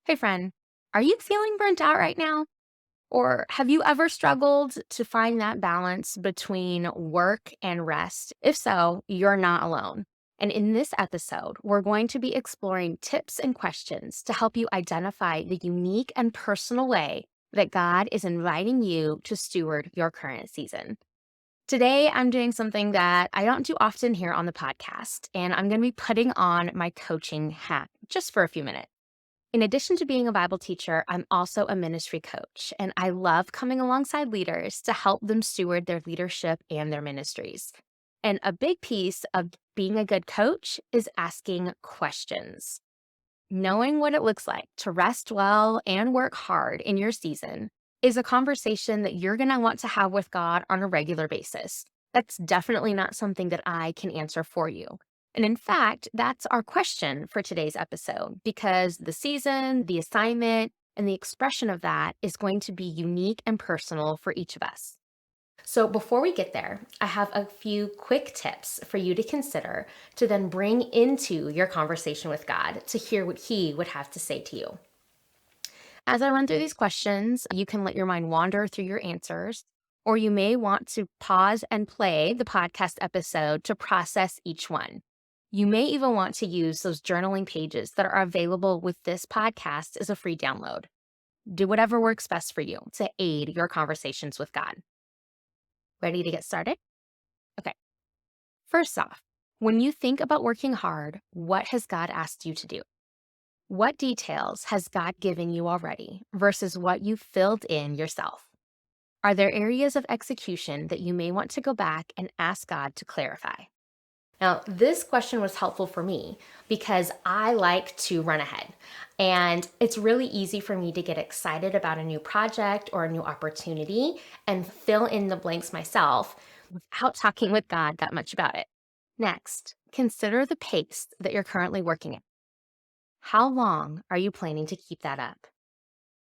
Hey, friend, are you feeling burnt out right now? Or have you ever struggled to find that balance between work and rest? If so, you're not alone. And in this episode, we're going to be exploring tips and questions to help you identify the unique and personal way that God is inviting you to steward your current season. Today, I'm doing something that I don't do often here on the podcast, and I'm going to be putting on my coaching hat just for a few minutes. In addition to being a Bible teacher, I'm also a ministry coach, and I love coming alongside leaders to help them steward their leadership and their ministries. And a big piece of being a good coach is asking questions. Knowing what it looks like to rest well and work hard in your season is a conversation that you're going to want to have with God on a regular basis. That's definitely not something that I can answer for you. And in fact, that's our question for today's episode because the season, the assignment, and the expression of that is going to be unique and personal for each of us. So before we get there, I have a few quick tips for you to consider to then bring into your conversation with God to hear what He would have to say to you. As I run through these questions, you can let your mind wander through your answers, or you may want to pause and play the podcast episode to process each one. You may even want to use those journaling pages that are available with this podcast as a free download. Do whatever works best for you to aid your conversations with God. Ready to get started? Okay. First off, when you think about working hard, what has God asked you to do? What details has God given you already versus what you filled in yourself? Are there areas of execution that you may want to go back and ask God to clarify? Now, this question was helpful for me because I like to run ahead. And it's really easy for me to get excited about a new project or a new opportunity and fill in the blanks myself without talking with God that much about it. Next, consider the pace that you're currently working at. How long are you planning to keep that up?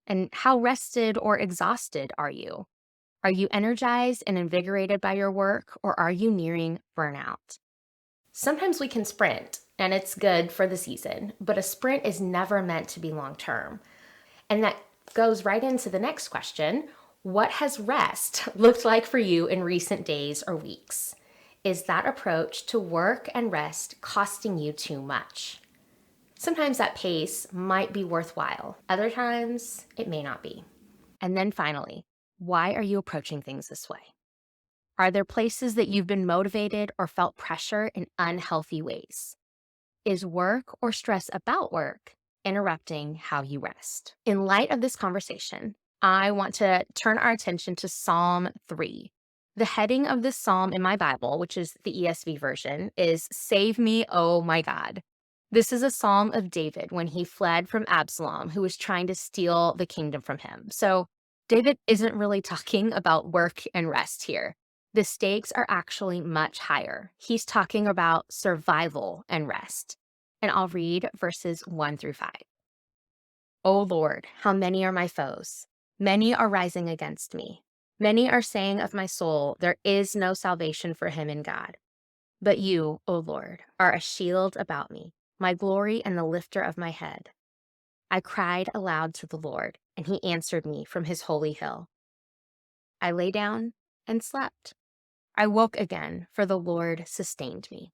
And how rested or exhausted are you? Are you energized and invigorated by your work, or are you nearing burnout? Sometimes we can sprint, and it's good for the season, but a sprint is never meant to be long term. And that goes right into the next question. What has rest looked like for you in recent days or weeks? Is that approach to work and rest costing you too much? Sometimes that pace might be worthwhile. Other times, it may not be. And then finally, why are you approaching things this way? Are there places that you've been motivated or felt pressure in unhealthy ways? Is work or stress about work interrupting how you rest? In light of this conversation, I want to turn our attention to Psalm 3. The heading of this psalm in my Bible, which is the ESV version, is Save Me, Oh My God. This is a psalm of David when he fled from Absalom, who was trying to steal the kingdom from him. So David isn't really talking about work and rest here. The stakes are actually much higher. He's talking about survival and rest. And I'll read verses 1 through 5. O Lord, how many are my foes? Many are rising against me. Many are saying of my soul, there is no salvation for him in God. But you, O Lord, are a shield about me, my glory and the lifter of my head. I cried aloud to the Lord, and he answered me from his holy hill. I lay down and slept. I woke again, for the Lord sustained me.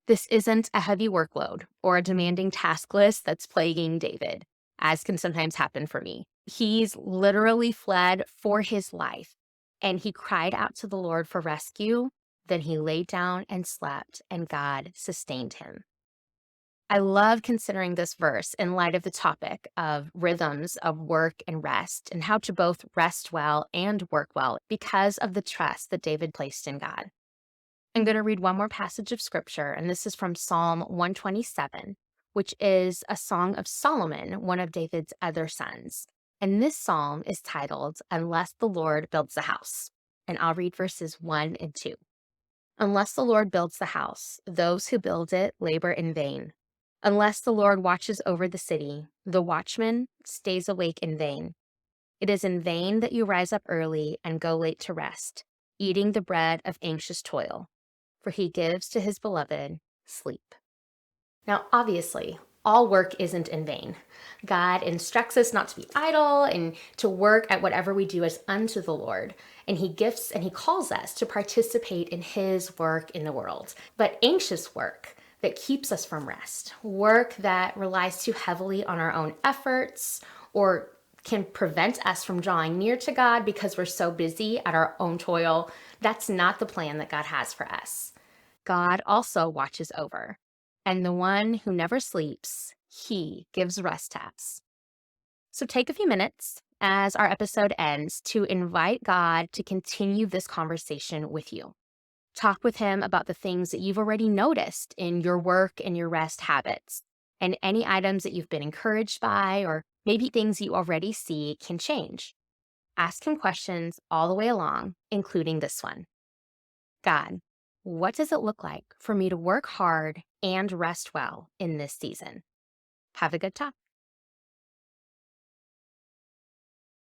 This isn't a heavy workload or a demanding task list that's plaguing David, as can sometimes happen for me. He's literally fled for his life, and he cried out to the Lord for rescue. Then he laid down and slept, and God sustained him. I love considering this verse in light of the topic of rhythms of work and rest and how to both rest well and work well because of the trust that David placed in God. I'm going to read one more passage of scripture, and this is from Psalm 127, which is a song of Solomon, one of David's other sons. And this psalm is titled, Unless the Lord Builds the House. And I'll read verses 1 and 2. Unless the Lord builds the house, those who build it labor in vain. Unless the Lord watches over the city, the watchman stays awake in vain. It is in vain that you rise up early and go late to rest, eating the bread of anxious toil, for he gives to his beloved sleep. Now, obviously, all work isn't in vain. God instructs us not to be idle and to work at whatever we do as unto the Lord. And He gifts and He calls us to participate in His work in the world. But anxious work that keeps us from rest, work that relies too heavily on our own efforts or can prevent us from drawing near to God because we're so busy at our own toil, that's not the plan that God has for us. God also watches over, and the one who never sleeps, He gives rest to us. So take a few minutes as our episode ends to invite God to continue this conversation with you. Talk with Him about the things that you've already noticed in your work and your rest habits, and any items that you've been encouraged by, or maybe things you already see can change. Ask Him questions all the way along, including this one. God, what does it look like for me to work hard and rest well in this season? Have a good talk.